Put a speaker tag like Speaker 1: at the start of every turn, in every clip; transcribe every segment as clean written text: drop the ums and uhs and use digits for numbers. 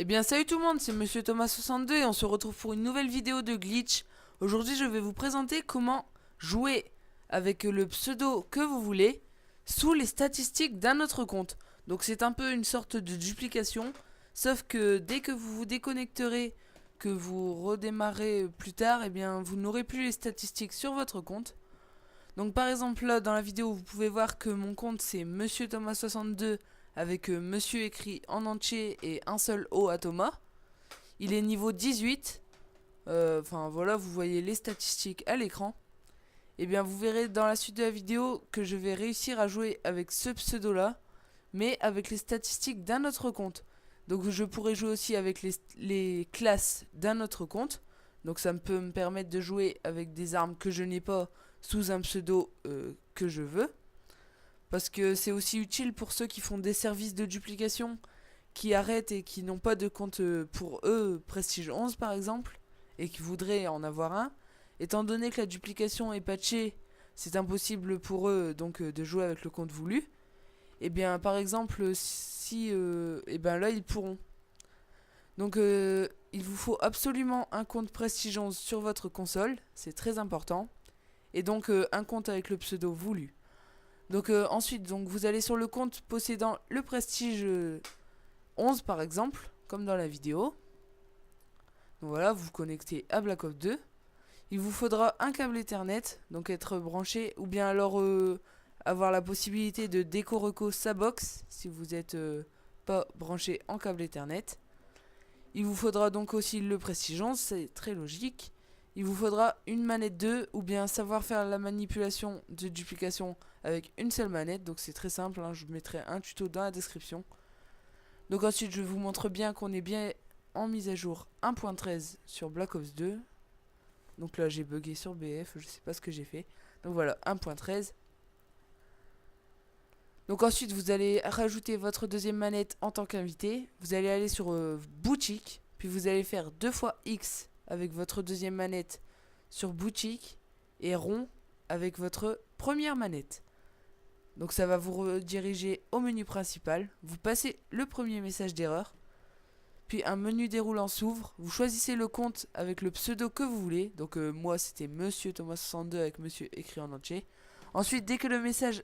Speaker 1: Eh bien salut tout le monde, c'est Monsieur Thomas62 et on se retrouve pour une nouvelle vidéo de glitch. Aujourd'hui je vais vous présenter comment jouer avec le pseudo que vous voulez sous les statistiques d'un autre compte. Donc c'est un peu une sorte de duplication, sauf que dès que vous vous déconnecterez, que vous redémarrez plus tard, eh bien vous n'aurez plus les statistiques sur votre compte. Donc par exemple là dans la vidéo vous pouvez voir que mon compte c'est Monsieur Thomas62 avec Monsieur écrit en entier et un seul O à Thomas. Il est niveau 18. Enfin voilà, vous voyez les statistiques à l'écran. Et bien vous verrez dans la suite de la vidéo que je vais réussir à jouer avec ce pseudo là, mais avec les statistiques d'un autre compte. Donc je pourrais jouer aussi avec les classes d'un autre compte. Donc ça peut me permettre de jouer avec des armes que je n'ai pas sous un pseudo que je veux. Parce que c'est aussi utile pour ceux qui font des services de duplication, qui arrêtent et qui n'ont pas de compte pour eux, Prestige 11 par exemple, et qui voudraient en avoir un. Étant donné que la duplication est patchée, c'est impossible pour eux donc de jouer avec le compte voulu. Et bien par exemple, si et ben là ils pourront. Donc il vous faut absolument un compte Prestige 11 sur votre console, c'est très important. Et donc un compte avec le pseudo voulu. Donc ensuite, donc, vous allez sur le compte possédant le prestige 11 par exemple, comme dans la vidéo. Donc voilà, vous vous connectez à Black Ops 2. Il vous faudra un câble Ethernet, donc être branché, ou bien alors avoir la possibilité de déco-reco sa box, si vous n'êtes pas branché en câble Ethernet. Il vous faudra donc aussi le prestige 11, c'est très logique. Il vous faudra une manette 2 ou bien savoir faire la manipulation de duplication avec une seule manette. Donc c'est très simple, hein, je vous mettrai un tuto dans la description. Donc ensuite je vous montre bien qu'on est bien en mise à jour 1.13 sur Black Ops 2. Donc là j'ai bugué sur BF, je sais pas ce que j'ai fait. Donc voilà, 1.13. Donc ensuite vous allez rajouter votre deuxième manette en tant qu'invité. Vous allez aller sur boutique, puis vous allez faire 2 fois X avec votre deuxième manette sur boutique et rond avec votre première manette. Donc ça va vous rediriger au menu principal. Vous passez le premier message d'erreur. Puis un menu déroulant s'ouvre. Vous choisissez le compte avec le pseudo que vous voulez. Donc moi c'était Monsieur Thomas62 avec Monsieur écrit en entier. Ensuite dès que le message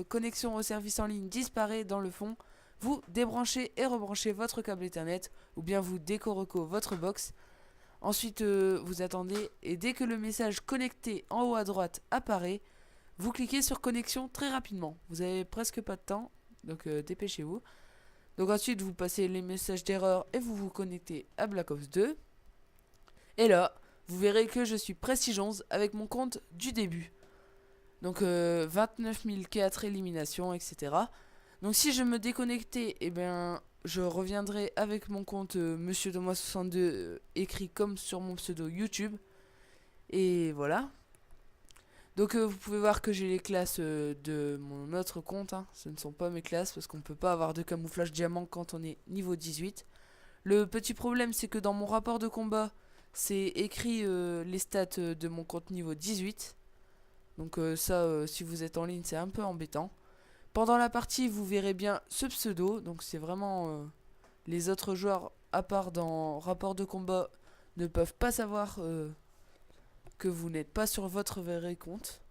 Speaker 1: connexion au service en ligne disparaît dans le fond, vous débranchez et rebranchez votre câble Ethernet ou bien vous déco-reco votre box. Ensuite, vous attendez et dès que le message connecté en haut à droite apparaît, vous cliquez sur connexion très rapidement. Vous avez presque pas de temps, donc dépêchez-vous. Donc ensuite, vous passez les messages d'erreur et vous vous connectez à Black Ops 2. Et là, vous verrez que je suis Prestige 11 avec mon compte du début. Donc 29 004 éliminations, etc. Donc si je me déconnectais, eh bien je reviendrai avec mon compte Monsieur Thomas62 écrit comme sur mon pseudo YouTube. Et voilà. Donc vous pouvez voir que j'ai les classes de mon autre compte. Hein. Ce ne sont pas mes classes parce qu'on ne peut pas avoir de camouflage diamant quand on est niveau 18. Le petit problème c'est que dans mon rapport de combat, c'est écrit les stats de mon compte niveau 18. Donc ça, si vous êtes en ligne, c'est un peu embêtant. Pendant la partie, vous verrez bien ce pseudo. Donc c'est vraiment les autres joueurs, à part dans rapport de combat, ne peuvent pas savoir que vous n'êtes pas sur votre vrai compte.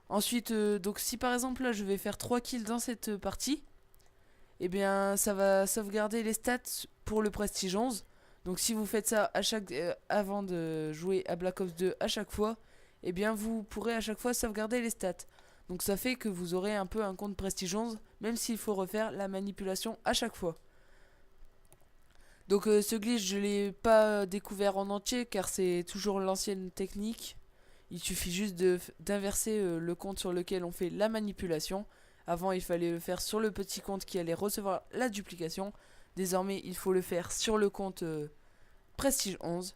Speaker 1: Ensuite, donc si par exemple là je vais faire 3 kills dans cette partie, eh bien ça va sauvegarder les stats pour le Prestige 11. Donc si vous faites ça à chaque, avant de jouer à Black Ops 2 à chaque fois, eh bien vous pourrez à chaque fois sauvegarder les stats. Donc ça fait que vous aurez un peu un compte Prestige 11, même s'il faut refaire la manipulation à chaque fois. Donc ce glitch je l'ai pas découvert en entier car c'est toujours l'ancienne technique. Il suffit juste d'inverser le compte sur lequel on fait la manipulation. Avant il fallait le faire sur le petit compte qui allait recevoir la duplication. Désormais il faut le faire sur le compte Prestige 11.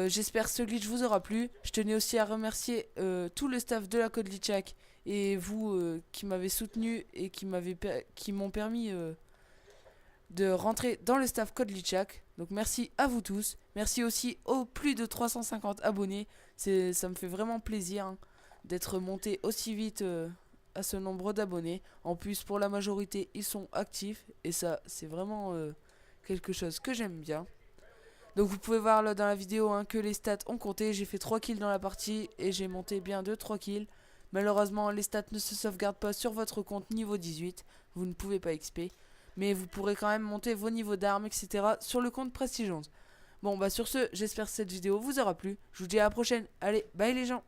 Speaker 1: J'espère que ce glitch vous aura plu. Je tenais aussi à remercier tout le staff de la Code Lichak et vous qui m'avez soutenu et qui m'ont permis de rentrer dans le staff Code Lichak. Donc merci à vous tous. Merci aussi aux plus de 350 abonnés. Ça me fait vraiment plaisir hein, d'être monté aussi vite à ce nombre d'abonnés. En plus, pour la majorité, ils sont actifs. Et ça, c'est vraiment quelque chose que j'aime bien. Donc vous pouvez voir là dans la vidéo hein, que les stats ont compté. J'ai fait 3 kills dans la partie et j'ai monté bien de 3 kills. Malheureusement les stats ne se sauvegardent pas sur votre compte niveau 18. Vous ne pouvez pas XP. Mais vous pourrez quand même monter vos niveaux d'armes etc. sur le compte Prestige 11. Bon bah sur ce, j'espère que cette vidéo vous aura plu. Je vous dis à la prochaine. Allez, bye les gens.